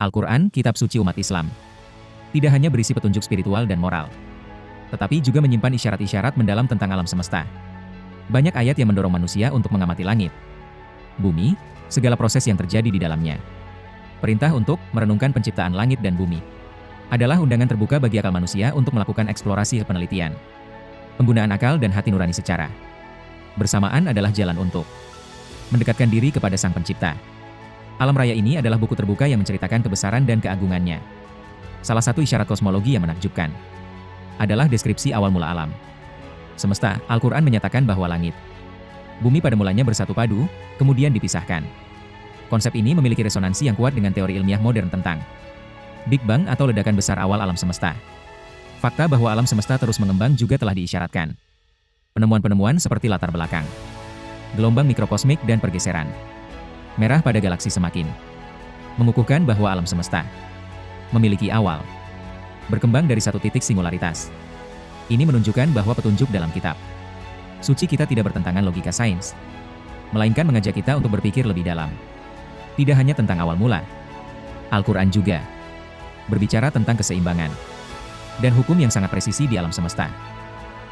Al-Quran, kitab suci umat Islam, tidak hanya berisi petunjuk spiritual dan moral, tetapi juga menyimpan isyarat-isyarat mendalam tentang alam semesta. Banyak ayat yang mendorong manusia untuk mengamati langit, bumi, segala proses yang terjadi di dalamnya. Perintah untuk merenungkan penciptaan langit dan bumi adalah undangan terbuka bagi akal manusia untuk melakukan eksplorasi penelitian. Penggunaan akal dan hati nurani secara bersamaan adalah jalan untuk mendekatkan diri kepada Sang Pencipta. Alam raya ini adalah buku terbuka yang menceritakan kebesaran dan keagungannya. Salah satu isyarat kosmologi yang menakjubkan adalah deskripsi awal mula alam semesta. Al-Quran menyatakan bahwa langit, bumi pada mulanya bersatu padu, kemudian dipisahkan. Konsep ini memiliki resonansi yang kuat dengan teori ilmiah modern tentang Big Bang atau ledakan besar awal alam semesta. Fakta bahwa alam semesta terus mengembang juga telah diisyaratkan. Penemuan-penemuan seperti latar belakang, gelombang mikrokosmik dan pergeseran merah pada galaksi semakin mengukuhkan bahwa alam semesta memiliki awal, berkembang dari satu titik singularitas. Ini menunjukkan bahwa petunjuk dalam kitab suci kita tidak bertentangan logika sains, melainkan mengajak kita untuk berpikir lebih dalam. Tidak hanya tentang awal mula, Al-Quran juga berbicara tentang keseimbangan dan hukum yang sangat presisi di alam semesta.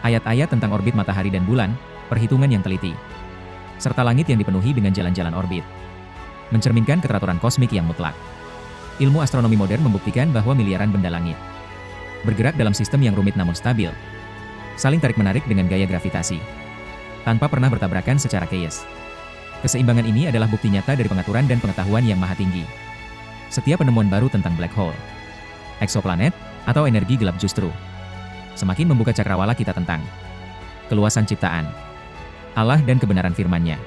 Ayat-ayat tentang orbit matahari dan bulan, perhitungan yang teliti, serta langit yang dipenuhi dengan jalan-jalan orbit, mencerminkan keteraturan kosmik yang mutlak. Ilmu astronomi modern membuktikan bahwa miliaran benda langit bergerak dalam sistem yang rumit namun stabil, saling tarik-menarik dengan gaya gravitasi, tanpa pernah bertabrakan secara chaos. Keseimbangan ini adalah bukti nyata dari pengaturan dan pengetahuan yang maha tinggi. Setiap penemuan baru tentang black hole, eksoplanet, atau energi gelap justru semakin membuka cakrawala kita tentang keluasan ciptaan Allah dan kebenaran firman-Nya.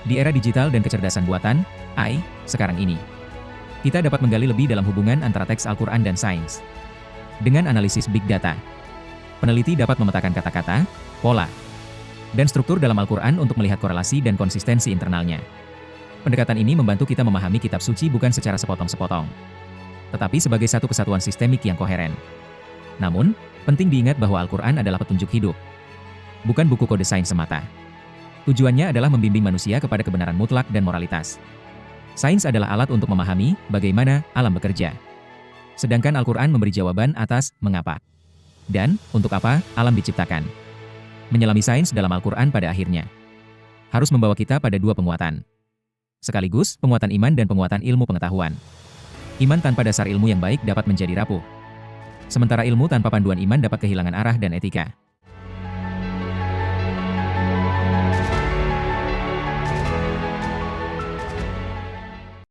Di era digital dan kecerdasan buatan, AI, sekarang ini, kita dapat menggali lebih dalam hubungan antara teks Al-Quran dan sains. Dengan analisis big data, peneliti dapat memetakan kata-kata, pola, dan struktur dalam Al-Quran untuk melihat korelasi dan konsistensi internalnya. Pendekatan ini membantu kita memahami kitab suci bukan secara sepotong-sepotong, tetapi sebagai satu kesatuan sistemik yang koheren. Namun, penting diingat bahwa Al-Quran adalah petunjuk hidup, bukan buku kode sains semata. Tujuannya adalah membimbing manusia kepada kebenaran mutlak dan moralitas. Sains adalah alat untuk memahami bagaimana alam bekerja, sedangkan Al-Quran memberi jawaban atas mengapa dan untuk apa alam diciptakan. Menyelami sains dalam Al-Quran pada akhirnya harus membawa kita pada dua penguatan, sekaligus penguatan iman dan penguatan ilmu pengetahuan. Iman tanpa dasar ilmu yang baik dapat menjadi rapuh, sementara ilmu tanpa panduan iman dapat kehilangan arah dan etika.